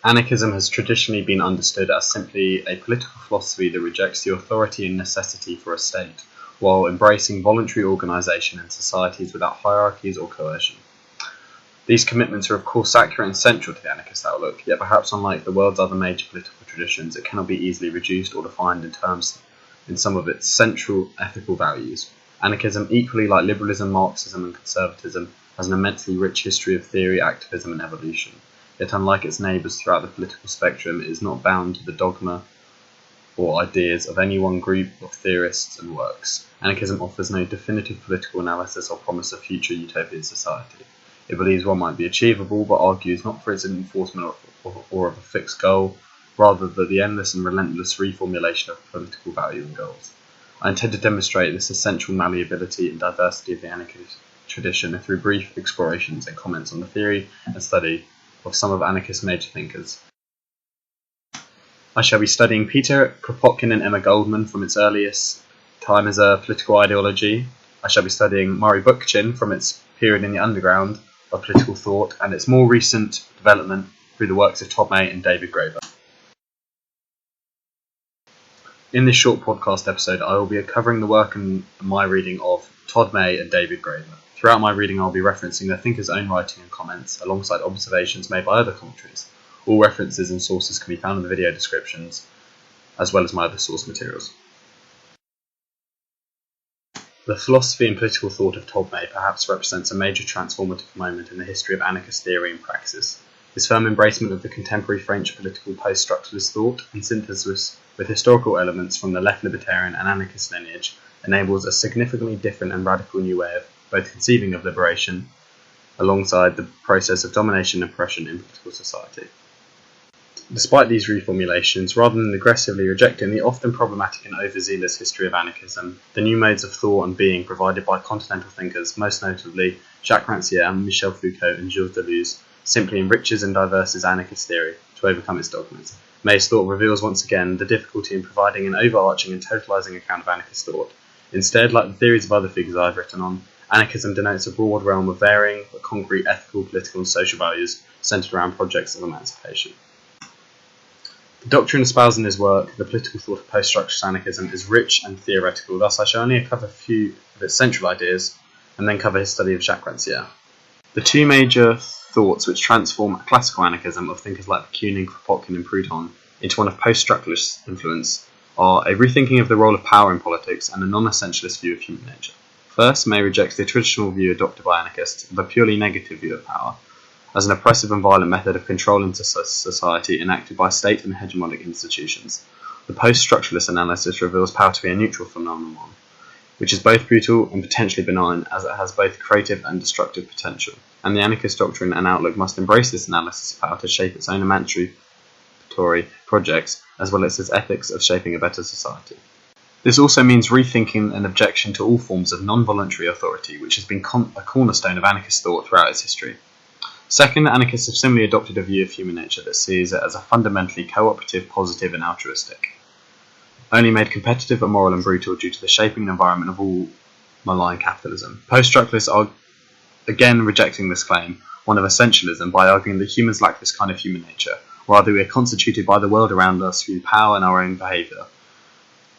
Anarchism has traditionally been understood as simply a political philosophy that rejects the authority and necessity for a state, while embracing voluntary organisation in societies without hierarchies or coercion. These commitments are of course accurate and central to the anarchist outlook, yet perhaps unlike the world's other major political traditions, it cannot be easily reduced or defined in some of its central ethical values. Anarchism, equally like liberalism, Marxism and conservatism, has an immensely rich history of theory, activism and evolution. Yet unlike its neighbours throughout the political spectrum, it is not bound to the dogma or ideas of any one group of theorists and works. Anarchism offers no definitive political analysis or promise of future utopian society. It believes one might be achievable, but argues not for its enforcement or of a fixed goal, rather than the endless and relentless reformulation of political value and goals. I intend to demonstrate this essential malleability and diversity of the anarchist tradition through brief explorations and comments on the theory and study of some of anarchist major thinkers. I shall be studying Peter Kropotkin and Emma Goldman from its earliest time as a political ideology. I shall be studying Murray Bookchin from its period in the underground of political thought and its more recent development through the works of Todd May and David Graeber. In this short podcast episode, I will be covering the work and my reading of Todd May and David Graeber. Throughout my reading, I'll be referencing their thinkers' own writing and comments, alongside observations made by other commentaries. All references and sources can be found in the video descriptions, as well as my other source materials. The philosophy and political thought of Todd May perhaps represents a major transformative moment in the history of anarchist theory and praxis. His firm embracement of the contemporary French political post-structuralist thought and synthesis with historical elements from the left libertarian and anarchist lineage enables a significantly different and radical new way of both conceiving of liberation alongside the process of domination and oppression in political society. Despite these reformulations, rather than aggressively rejecting the often problematic and overzealous history of anarchism, the new modes of thought and being provided by continental thinkers, most notably Jacques Ranciere, Michel Foucault and Gilles Deleuze, simply enriches and diverses anarchist theory to overcome its dogmas. May's thought reveals once again the difficulty in providing an overarching and totalising account of anarchist thought. Instead, like the theories of other figures I've written on, anarchism denotes a broad realm of varying but concrete ethical, political and social values centred around projects of emancipation. The doctrine espoused in his work, the political thought of post-structuralist anarchism, is rich and theoretical, thus I shall only cover a few of its central ideas and then cover his study of Jacques Ranciere. The two major thoughts which transform classical anarchism of thinkers like Bakunin, Kropotkin and Proudhon into one of post-structuralist influence are a rethinking of the role of power in politics and a non-essentialist view of human nature. First, May rejects the traditional view adopted by anarchists of a purely negative view of power, as an oppressive and violent method of control into society enacted by state and hegemonic institutions. The post-structuralist analysis reveals power to be a neutral phenomenon, which is both brutal and potentially benign, as it has both creative and destructive potential, and the anarchist doctrine and outlook must embrace this analysis of power to shape its own emancipatory projects, as well as its ethics of shaping a better society. This also means rethinking an objection to all forms of non-voluntary authority, which has been a cornerstone of anarchist thought throughout its history. Second, anarchists have similarly adopted a view of human nature that sees it as a fundamentally cooperative, positive and altruistic, only made competitive, immoral and brutal due to the shaping environment of all malign capitalism. Post-structuralists are again rejecting this claim, one of essentialism, by arguing that humans lack this kind of human nature, rather we are constituted by the world around us through power and our own behaviour,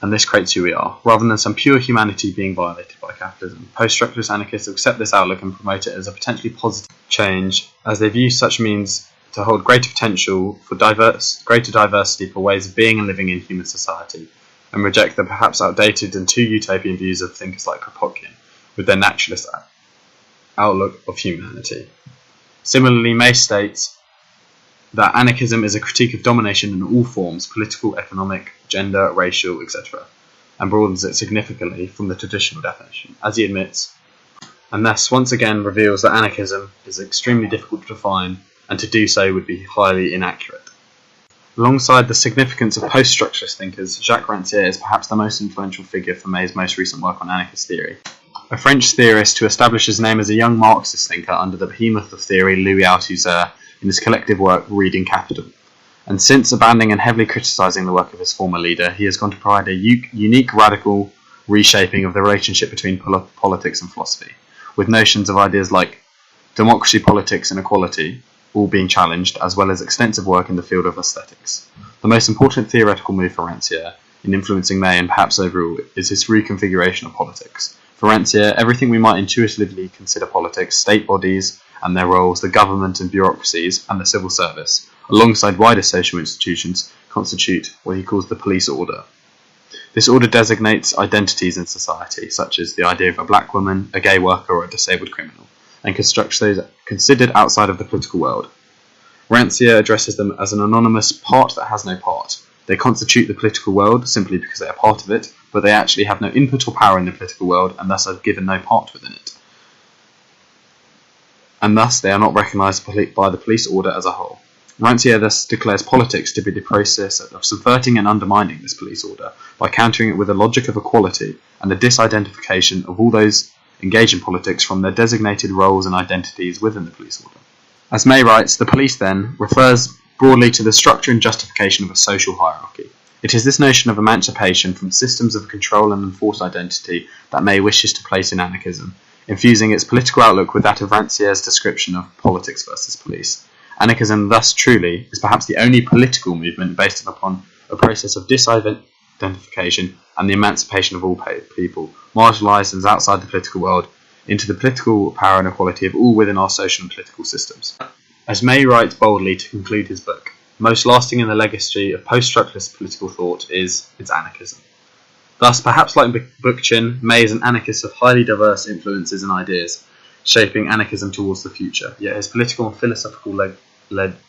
and this creates who we are, rather than some pure humanity being violated by capitalism. Post-structuralist anarchists accept this outlook and promote it as a potentially positive change, as they view such means to hold greater potential for greater diversity for ways of being and living in human society, and reject the perhaps outdated and too utopian views of thinkers like Kropotkin, with their naturalist outlook of humanity. Similarly, May states that anarchism is a critique of domination in all forms, political, economic, gender, racial, etc., and broadens it significantly from the traditional definition, as he admits, and thus once again reveals that anarchism is extremely difficult to define, and to do so would be highly inaccurate. Alongside the significance of post-structuralist thinkers, Jacques Ranciere is perhaps the most influential figure for May's most recent work on anarchist theory. A French theorist who established his name as a young Marxist thinker under the behemoth of theory Louis Althusser in his collective work Reading Capital, and since abandoning and heavily criticising the work of his former leader, he has gone to provide a unique radical reshaping of the relationship between politics and philosophy, with notions of ideas like democracy, politics and equality all being challenged, as well as extensive work in the field of aesthetics. The most important theoretical move for Ranciere, in influencing May and perhaps overall, is his reconfiguration of politics. For Ranciere, everything we might intuitively consider politics, state bodies and their roles, the government and bureaucracies, and the civil service, alongside wider social institutions, constitute what he calls the police order. This order designates identities in society, such as the idea of a black woman, a gay worker, or a disabled criminal, and constructs those considered outside of the political world. Ranciere addresses them as an anonymous part that has no part. They constitute the political world simply because they are part of it, but they actually have no input or power in the political world, and thus are given no part within it. And thus they are not recognised by the police order as a whole. Ranciere thus declares politics to be the process of subverting and undermining this police order by countering it with a logic of equality and the disidentification of all those engaged in politics from their designated roles and identities within the police order. As May writes, the police then refers broadly to the structure and justification of a social hierarchy. It is this notion of emancipation from systems of control and enforced identity that May wishes to place in anarchism, infusing its political outlook with that of Ranciere's description of politics versus police. Anarchism, thus truly, is perhaps the only political movement based upon a process of disidentification and the emancipation of all people, marginalised as outside the political world, into the political power and equality of all within our social and political systems. As May writes boldly to conclude his book, most lasting in the legacy of post-structuralist political thought is its anarchism. Thus, perhaps like Bookchin, May is an anarchist of highly diverse influences and ideas, shaping anarchism towards the future, yet his political and philosophical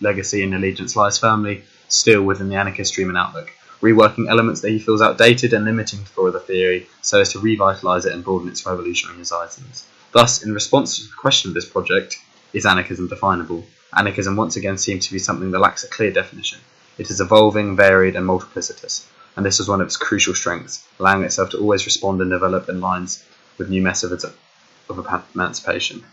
legacy and allegiance lies firmly still within the anarchist dream and outlook, reworking elements that he feels outdated and limiting for the theory so as to revitalise it and broaden its revolutionary horizons. Thus, in response to the question of this project, is anarchism definable? Anarchism once again seems to be something that lacks a clear definition. It is evolving, varied and multiplicitous, and this was one of its crucial strengths, allowing itself to always respond and develop in lines with new methods of emancipation.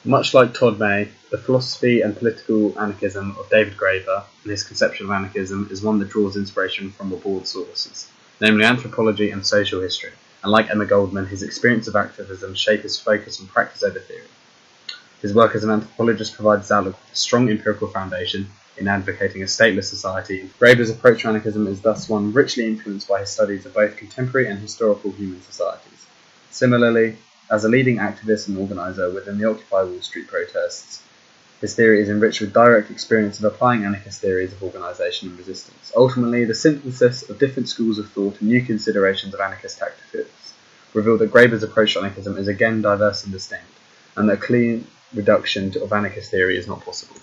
Much like Todd May, the philosophy and political anarchism of David Graeber and his conception of anarchism is one that draws inspiration from broad sources, namely anthropology and social history, and like Emma Goldman, his experience of activism shaped his focus on practice over theory. His work as an anthropologist provides his outlook with a strong empirical foundation in advocating a stateless society. Graeber's approach to anarchism is thus one richly influenced by his studies of both contemporary and historical human societies. Similarly, as a leading activist and organiser within the Occupy Wall Street protests, his theory is enriched with direct experience of applying anarchist theories of organisation and resistance. Ultimately, the synthesis of different schools of thought and new considerations of anarchist tactics reveal that Graeber's approach to anarchism is again diverse and distinct, and that a clean reduction of anarchist theory is not possible.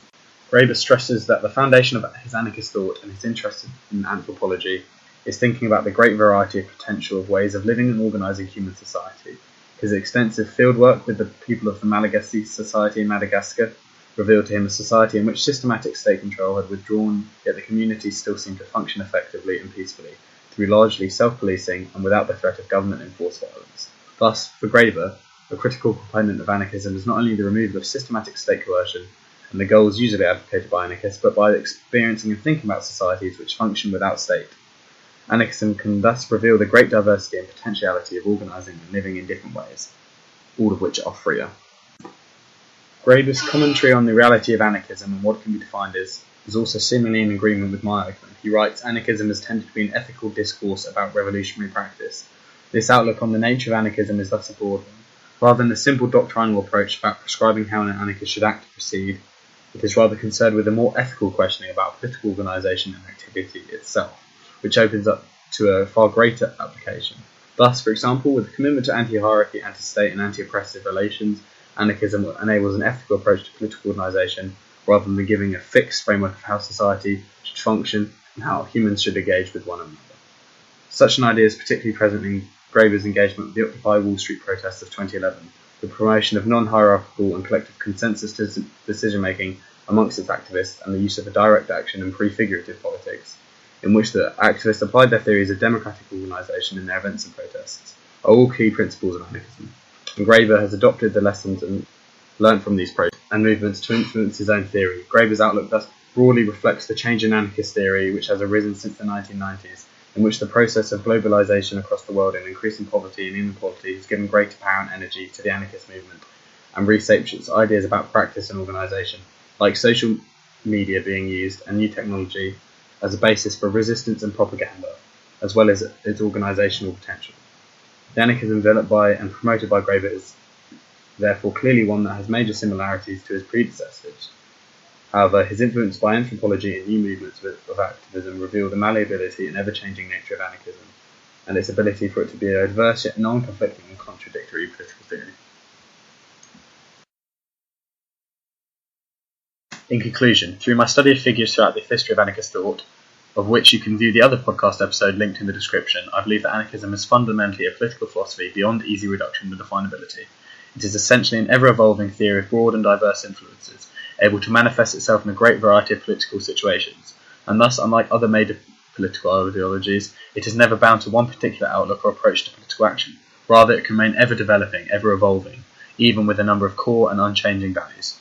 Graeber stresses that the foundation of his anarchist thought and his interest in anthropology is thinking about the great variety of potential of ways of living and organising human society. His extensive fieldwork with the people of the Malagasy society in Madagascar revealed to him a society in which systematic state control had withdrawn, yet the community still seemed to function effectively and peacefully, through largely self-policing and without the threat of government-enforced violence. Thus, for Graeber, a critical component of anarchism is not only the removal of systematic state coercion and the goals usually advocated by anarchists, but by experiencing and thinking about societies which function without state. Anarchism can thus reveal the great diversity and potentiality of organising and living in different ways, all of which are freer. Graeber's commentary on the reality of anarchism and what it can be defined as is also seemingly in agreement with my argument. He writes, anarchism has tended to be an ethical discourse about revolutionary practice. This outlook on the nature of anarchism is thus a broad one. Rather than a simple doctrinal approach about prescribing how an anarchist should act or proceed, it is rather concerned with a more ethical questioning about political organisation and activity itself, which opens up to a far greater application. Thus, for example, with a commitment to anti-hierarchy, anti-state and anti-oppressive relations, anarchism enables an ethical approach to political organisation rather than giving a fixed framework of how society should function and how humans should engage with one another. Such an idea is particularly present in Graeber's engagement with the Occupy Wall Street protests of 2011, the promotion of non-hierarchical and collective consensus decision-making amongst its activists and the use of a direct action and prefigurative politics, in which the activists applied their theories of democratic organisation in their events and protests, are all key principles of anarchism. And Graeber has adopted the lessons and learnt from these protests and movements to influence his own theory. Graeber's outlook thus broadly reflects the change in anarchist theory which has arisen since the 1990s, in which the process of globalization across the world and increasing poverty and inequality has given greater power and energy to the anarchist movement and reshaped its ideas about practice and organisation, like social media being used and new technology as a basis for resistance and propaganda, as well as its organisational potential. The anarchism developed by and promoted by Graeber is therefore clearly one that has major similarities to his predecessors. However, his influence by anthropology and new movements of activism reveal the malleability and ever-changing nature of anarchism, and its ability for it to be a diverse yet non-conflicting and contradictory political theory. In conclusion, through my study of figures throughout the history of anarchist thought, of which you can view the other podcast episode linked in the description, I believe that anarchism is fundamentally a political philosophy beyond easy reduction to definability. It is essentially an ever-evolving theory of broad and diverse influences, able to manifest itself in a great variety of political situations, and thus, unlike other major political ideologies, it is never bound to one particular outlook or approach to political action. Rather, it can remain ever-developing, ever-evolving, even with a number of core and unchanging values.